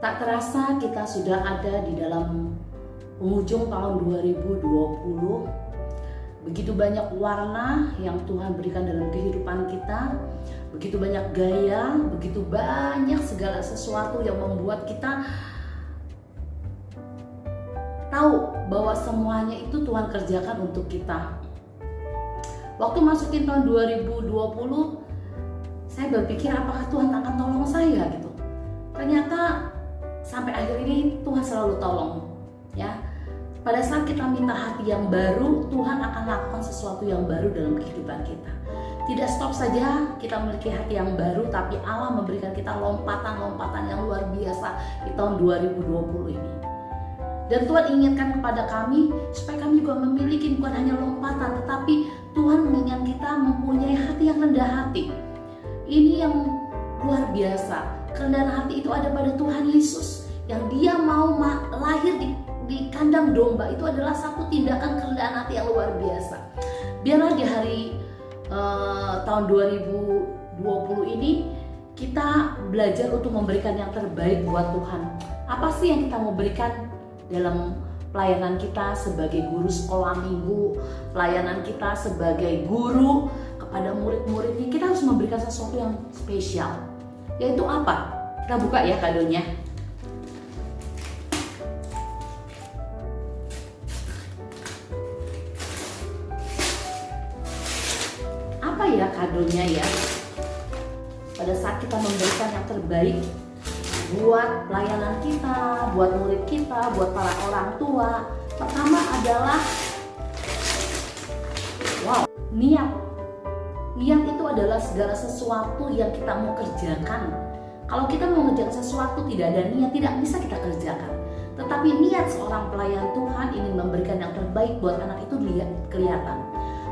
Tak terasa kita sudah ada di dalam penghujung tahun 2020. Begitu banyak warna yang Tuhan berikan dalam kehidupan kita. Begitu banyak gaya, begitu banyak segala sesuatu yang membuat kita tahu bahwa semuanya itu Tuhan kerjakan untuk kita. Waktu masukin tahun 2020, saya berpikir apakah Tuhan akan tolong saya gitu. Ternyata sampai akhir ini Tuhan selalu tolong, ya. Pada saat kita minta hati yang baru, Tuhan akan lakukan sesuatu yang baru dalam kehidupan kita. Tidak stop saja kita memiliki hati yang baru, tapi Allah memberikan kita lompatan-lompatan yang luar biasa di tahun 2020 ini. Dan Tuhan inginkan kepada kami supaya kami juga memiliki bukan hanya lompatan, tetapi Tuhan menginginkan kita mempunyai hati yang rendah hati. Ini yang luar biasa. Kerendahan hati itu ada pada Tuhan Yesus, yang Dia mau lahir di kandang domba. Itu adalah satu tindakan kerendahan hati yang luar biasa. Biarlah di hari tahun 2020 ini kita belajar untuk memberikan yang terbaik buat Tuhan. Apa sih yang kita mau berikan dalam pelayanan kita sebagai guru sekolah minggu, pelayanan kita sebagai guru kepada murid-muridnya? Kita harus memberikan sesuatu yang spesial. Yaitu apa? Kita buka ya kadonya. Apa ya kadonya ya? Pada saat kita memberikan yang terbaik buat pelayanan kita, buat murid kita, buat para orang tua, pertama adalah niat. Niat itu adalah segala sesuatu yang kita mau kerjakan. Kalau kita mau mengerjakan sesuatu tidak ada niat, tidak bisa kita kerjakan. Tetapi niat seorang pelayan Tuhan ingin memberikan yang terbaik buat anak itu kelihatan.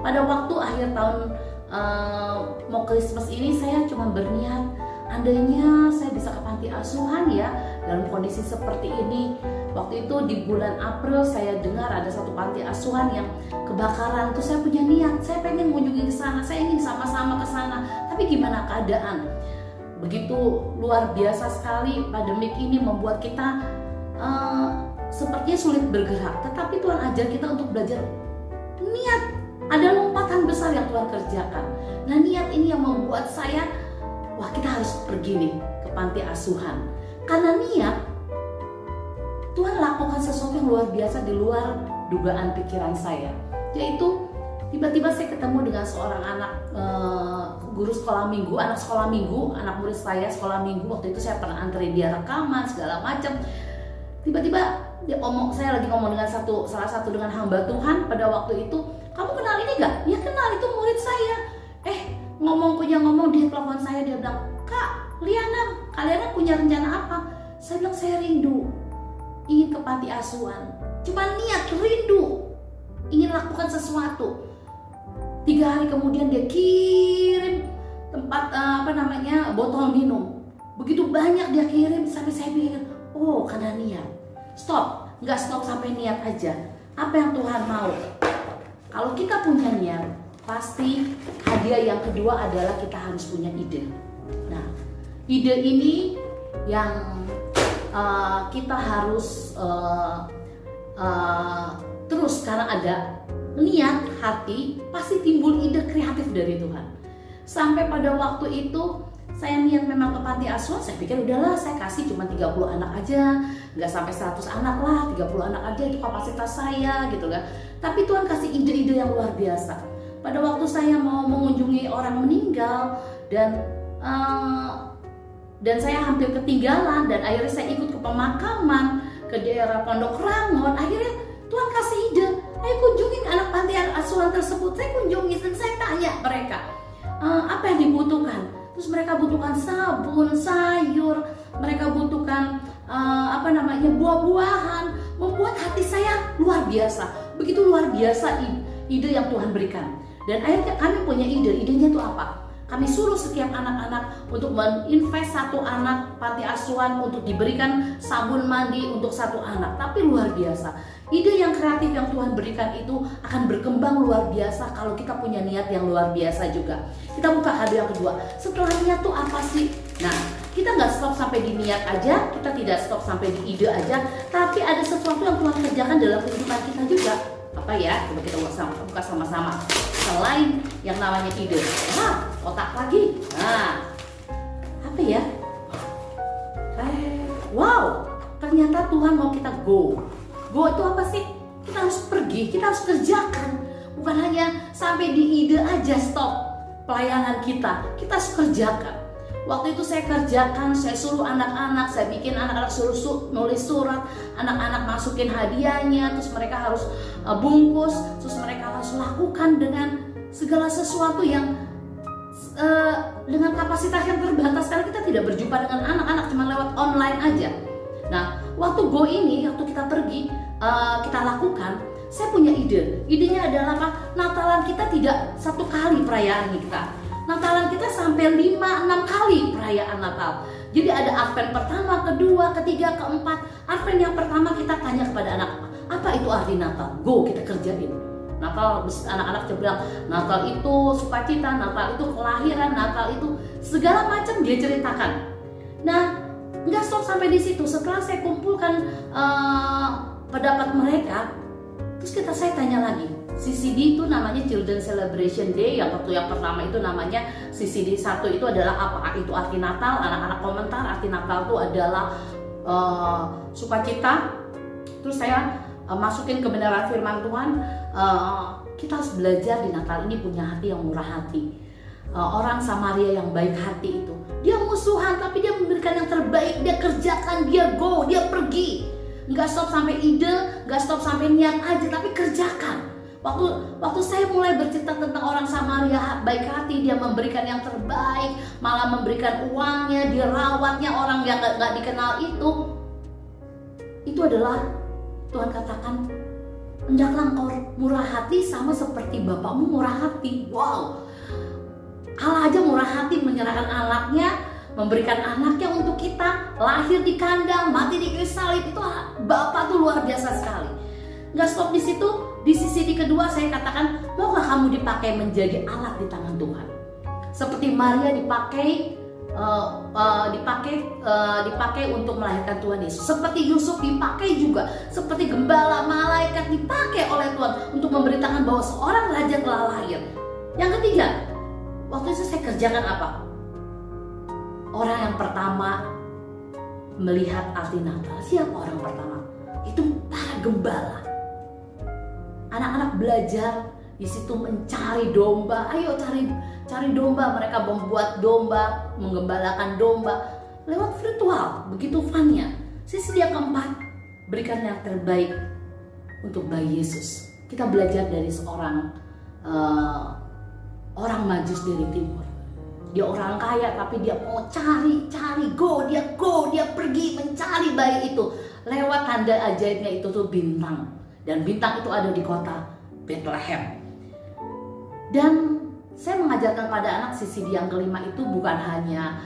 Pada waktu akhir tahun mau Christmas ini, saya cuma berniat, andainya saya bisa ke panti asuhan ya dalam kondisi seperti ini. Waktu itu di bulan April saya dengar ada satu panti asuhan yang kebakaran. Terus saya punya niat, saya pengen mengunjungi ke sana, saya ingin sama-sama ke sana. Tapi gimana keadaan? Begitu luar biasa sekali, pandemik ini membuat kita sepertinya sulit bergerak. Tetapi Tuhan ajar kita untuk belajar niat. Ada lompatan besar yang Tuhan kerjakan. Nah, niat ini yang membuat saya, wah, kita harus pergi nih ke panti asuhan. Karena niat, Tuhan lakukan sesuatu yang luar biasa di luar dugaan pikiran saya. Yaitu tiba-tiba saya ketemu dengan seorang anak guru sekolah minggu, anak sekolah minggu, anak murid saya sekolah minggu. Waktu itu saya pernah anterin dia rekaman segala macam. Tiba-tiba saya lagi ngomong dengan salah satu dengan hamba Tuhan pada waktu itu. Kamu kenal ini gak? Ya kenal, itu murid saya. Ngomong dia telepon saya, dia bilang, Kak Liana, kalian punya rencana apa? Saya bilang, saya rindu ingin ke panti asuhan. Cuma niat, rindu ingin lakukan sesuatu. 3 hari kemudian dia kirim tempat botol minum. Begitu banyak dia kirim, sampai saya pikir, oh karena niat. Stop, nggak stop sampai niat aja. Apa yang Tuhan mau? Kalau kita punya niat, pasti hadiah yang kedua adalah kita harus punya ide. Nah, ide ini yang kita harus terus, karena ada niat hati, pasti timbul ide kreatif dari Tuhan. Sampai pada waktu itu saya niat memang ke panti asuhan. Saya pikir udahlah, saya kasih cuma 30 anak aja, nggak sampai 100 anak lah, 30 anak aja itu kapasitas saya gitu kan. Tapi Tuhan kasih ide-ide yang luar biasa. Pada waktu saya mau mengunjungi orang meninggal dan saya hampir ketinggalan, dan akhirnya saya ikut ke pemakaman ke daerah Pondok Rangon. Akhirnya Tuhan kasih ide, ayo kunjungin anak panti asuhan tersebut. Saya kunjungi dan saya tanya mereka apa yang dibutuhkan. Terus mereka butuhkan sabun, sayur, mereka butuhkan buah-buahan. Membuat hati saya luar biasa. Begitu luar biasa ide yang Tuhan berikan. Dan akhirnya kami punya idenya itu apa? Kami suruh setiap anak-anak untuk menginvest satu anak panti asuhan untuk diberikan sabun mandi untuk satu anak. Tapi luar biasa, ide yang kreatif yang Tuhan berikan itu akan berkembang luar biasa kalau kita punya niat yang luar biasa juga. Kita buka hadiah yang kedua. Setelah niat tuh apa sih? Nah, kita nggak stop sampai di niat aja, kita tidak stop sampai di ide aja, tapi ada sesuatu yang Tuhan kerjakan dalam kehidupan kita juga. Apa ya? Coba kita buka sama-sama. Selain yang namanya ide, otak lagi. Nah, apa ya? Wow, ternyata Tuhan mau kita go. Go itu apa sih? Kita harus pergi, kita harus kerjakan. Bukan hanya sampai di ide aja stop pelayanan kita harus kerjakan. Waktu itu saya kerjakan, saya suruh anak-anak, saya bikin anak-anak suruh nulis surat, anak-anak masukin hadiahnya, terus mereka harus bungkus, terus mereka harus lakukan dengan segala sesuatu yang dengan kapasitas yang terbatas, karena kita tidak berjumpa dengan anak-anak, cuma lewat online aja. Nah, waktu go ini, waktu kita pergi, kita lakukan, saya punya ide. Idenya adalah apa? Natalan kita tidak satu kali perayaan kita. Natalan kita sampai 5-6 kali perayaan Natal. Jadi ada Advent pertama, kedua, ketiga, keempat. Advent yang pertama kita tanya kepada anak, apa itu arti Natal? Go, kita kerjain. Natal, anak-anak bilang, Natal itu sukacita, Natal itu kelahiran, Natal itu segala macam dia ceritakan. Nah, nggak stop sampai di situ. Setelah saya kumpulkan pendapat mereka, terus saya tanya lagi. CCD itu namanya Children Celebration Day. Yang waktu yang pertama itu namanya CCD 1 itu adalah apa itu arti Natal. Anak-anak komentar arti Natal itu adalah sukacita. Terus saya masukin kebenaran firman Tuhan. Kita harus belajar di Natal ini punya hati yang murah hati. Orang Samaria yang baik hati itu, dia musuhan tapi dia memberikan yang terbaik. Dia kerjakan, dia go, dia pergi. Nggak stop sampai ide, nggak stop sampai niat aja, tapi kerjakan. Waktu saya mulai bercerita tentang orang Samaria baik hati, dia memberikan yang terbaik, malah memberikan uangnya, dia rawatnya orang yang gak dikenal itu adalah Tuhan katakan, hendaklah engkau murah hati sama seperti Bapakmu murah hati. Wow, Allah aja murah hati menyerahkan anaknya, memberikan anaknya untuk kita, lahir di kandang, mati di kayu salib. Itu Bapak tuh luar biasa sekali. Nggak stop di situ. Di sisi kedua saya katakan, maukah kamu dipakai menjadi alat di tangan Tuhan? Seperti Maria dipakai untuk melahirkan Tuhan Yesus. Seperti Yusuf dipakai juga. Seperti gembala malaikat dipakai oleh Tuhan untuk memberitakan bahwa seorang raja telah lahir. Yang ketiga, waktu itu saya kerjakan apa? Orang yang pertama melihat arti Natal. Siapa orang pertama? Itu para gembala. Anak-anak belajar di situ mencari domba. Ayo cari domba. Mereka membuat domba, menggembalakan domba lewat virtual. Begitu funnya. Sisi yang keempat, berikan yang terbaik untuk bayi Yesus. Kita belajar dari seorang orang Majus dari timur. Dia orang kaya tapi dia mau cari, dia pergi mencari bayi itu. Lewat tanda ajaibnya itu tuh bintang. Dan bintang itu ada di kota Bethlehem. Dan saya mengajarkan pada anak sisi yang kelima itu bukan hanya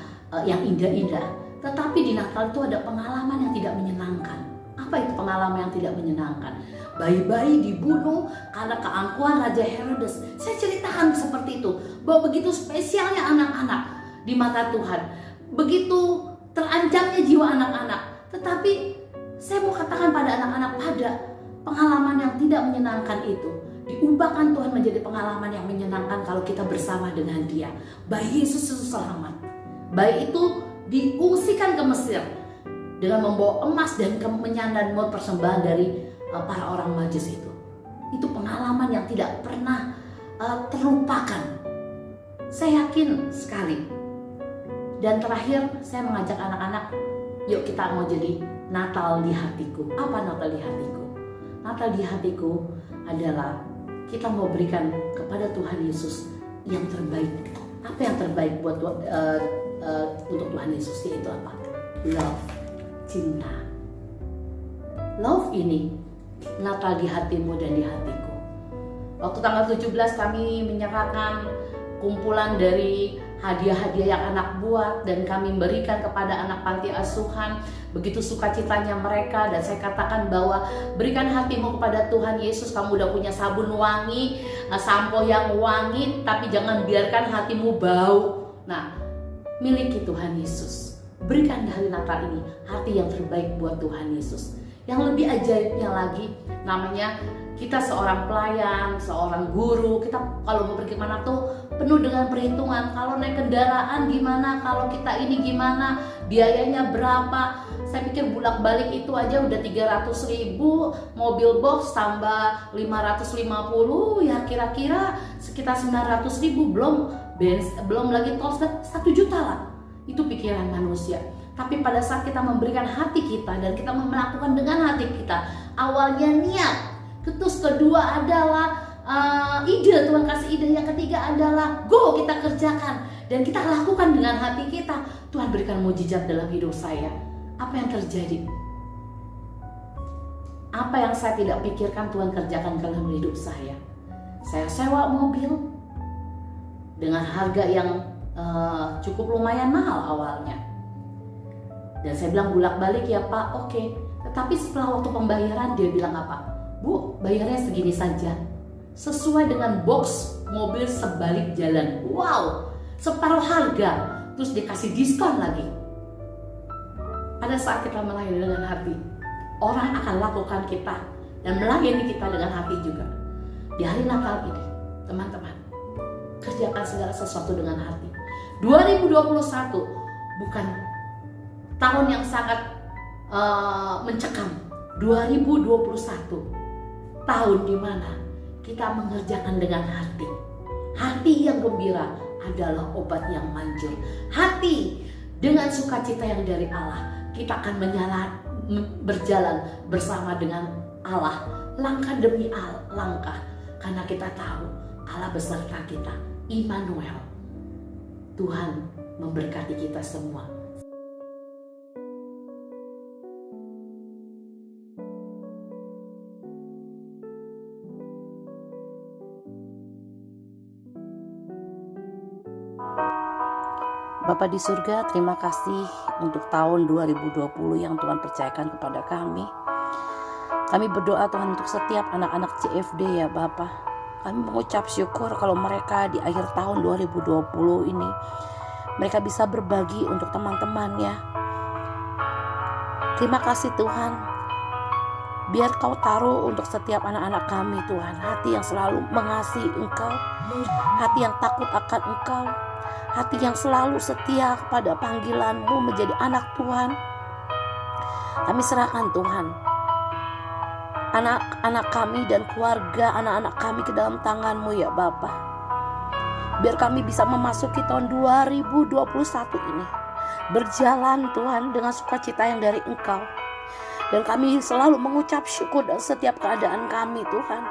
yang indah-indah, tetapi di Natal itu ada pengalaman yang tidak menyenangkan. Apa itu pengalaman yang tidak menyenangkan? Bayi-bayi dibunuh karena keangkuhan Raja Herodes. Saya ceritakan seperti itu, bahwa begitu spesialnya anak-anak di mata Tuhan, begitu terancamnya jiwa anak-anak. Tetapi saya mau katakan pada anak-anak, pada pengalaman yang tidak menyenangkan itu diubahkan Tuhan menjadi pengalaman yang menyenangkan kalau kita bersama dengan Dia. Bayi Yesus itu selamat. Bayi itu diungsikan ke Mesir dengan membawa emas dan kemenyan dan mau persembahan dari para orang Majus itu. Itu pengalaman yang tidak pernah terlupakan. Saya yakin sekali. Dan terakhir saya mengajak anak-anak, yuk kita mau jadi Natal di hatiku. Apa Natal di hatiku? Natal di hatiku adalah kita mau berikan kepada Tuhan Yesus yang terbaik. Apa yang terbaik buat untuk Tuhan Yesus, yaitu apa? Love, cinta. Love ini Natal di hatimu dan di hatiku. Waktu tanggal 17 kami menyerahkan kumpulan dari hadiah-hadiah yang anak buat dan kami berikan kepada anak panti asuhan. Begitu sukacitanya mereka, dan saya katakan bahwa berikan hatimu kepada Tuhan Yesus. Kamu udah punya sabun wangi, sampo yang wangi, tapi jangan biarkan hatimu bau. Nah, miliki Tuhan Yesus. berikan di hari Natal ini hati yang terbaik buat Tuhan Yesus. Yang lebih ajaibnya lagi, namanya kita seorang pelayan, seorang guru, kita kalau mau pergi kemana tuh penuh dengan perhitungan. Kalau naik kendaraan gimana, kalau kita ini gimana, biayanya berapa. Saya pikir bolak-balik itu aja udah 300.000, mobil box tambah 550, ya kira-kira sekitar 900.000, belum lagi tol 1 juta lah. Itu pikiran manusia. Tapi pada saat kita memberikan hati kita dan kita melakukan dengan hati kita, awalnya niat, terus kedua adalah ide, Tuhan kasih ide, yang ketiga adalah go, kita kerjakan dan kita lakukan dengan hati kita. Tuhan berikan mujizat dalam hidup saya. Apa yang terjadi? Apa yang saya tidak pikirkan Tuhan kerjakan dalam hidup saya. Saya sewa mobil dengan harga yang cukup lumayan mahal awalnya. Dan saya bilang bolak-balik ya Pak, oke. Tetapi setelah waktu pembayaran dia bilang apa? Bu, bayarnya segini saja. Sesuai dengan box mobil sebalik jalan. Wow, separuh harga. Terus dikasih diskon lagi. Pada saat kita melayani dengan hati, orang akan lakukan kita dan melayani kita dengan hati juga. Di hari Natal ini, teman-teman, kerjakan segala sesuatu dengan hati. 2021 bukan tahun yang sangat mencekam. 2021 tahun di mana kita mengerjakan dengan hati. Hati yang gembira adalah obat yang manjur. Hati dengan sukacita yang dari Allah, kita akan berjalan bersama dengan Allah, langkah demi langkah, karena kita tahu Allah beserta kita. Immanuel, Tuhan memberkati kita semua. Bapa di surga, terima kasih untuk tahun 2020 yang Tuhan percayakan kepada kami. Kami berdoa Tuhan untuk setiap anak-anak CFD ya Bapa. Kami mengucap syukur kalau mereka di akhir tahun 2020 ini mereka bisa berbagi untuk teman-temannya. Terima kasih Tuhan. Biar Kau taruh untuk setiap anak-anak kami Tuhan, hati yang selalu mengasihi Engkau, hati yang takut akan Engkau, hati yang selalu setia kepada panggilan-Mu menjadi anak Tuhan. Kami serahkan Tuhan anak-anak kami dan keluarga anak-anak kami ke dalam tangan-Mu ya Bapa. Biar kami bisa memasuki tahun 2021 ini berjalan Tuhan dengan sukacita yang dari Engkau. Dan kami selalu mengucap syukur dalam setiap keadaan kami Tuhan.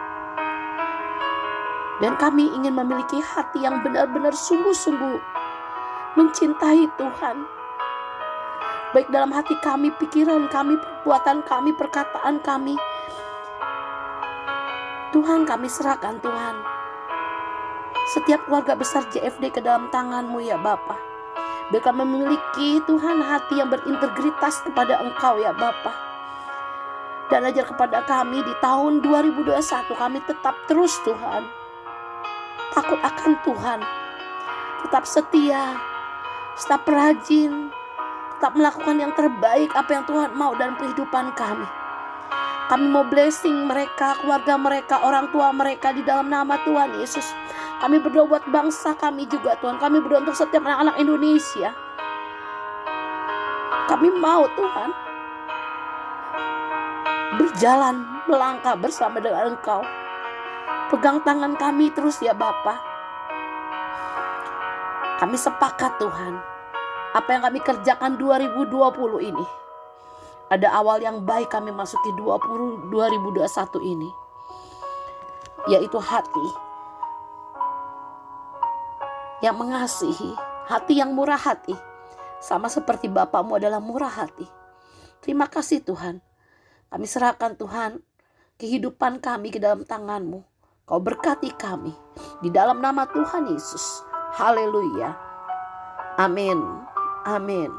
Dan kami ingin memiliki hati yang benar-benar sungguh-sungguh mencintai Tuhan. Baik dalam hati kami, pikiran kami, perbuatan kami, perkataan kami. Tuhan, kami serahkan Tuhan setiap keluarga besar JFD ke dalam tangan-Mu ya Bapa. Biar kami memiliki Tuhan hati yang berintegritas kepada Engkau ya Bapa. Dan ajar kepada kami di tahun 2021 kami tetap terus Tuhan takut akan Tuhan, tetap setia, tetap rajin, tetap melakukan yang terbaik apa yang Tuhan mau dalam kehidupan kami. Kami mau blessing mereka, keluarga mereka, orang tua mereka di dalam nama Tuhan Yesus. Kami berdoa buat bangsa kami juga Tuhan. Kami berdoa untuk setiap anak-anak Indonesia. Kami mau Tuhan berjalan, melangkah bersama dengan Engkau. Pegang tangan kami terus ya Bapa. Kami sepakat Tuhan, apa yang kami kerjakan 2020 ini, ada awal yang baik kami masuki 2021 ini, yaitu hati yang mengasihi, hati yang murah hati, sama seperti Bapa-Mu adalah murah hati. Terima kasih Tuhan. Kami serahkan Tuhan kehidupan kami ke dalam tangan-Mu. Kau berkati kami di dalam nama Tuhan Yesus. Haleluya. Amin. Amin.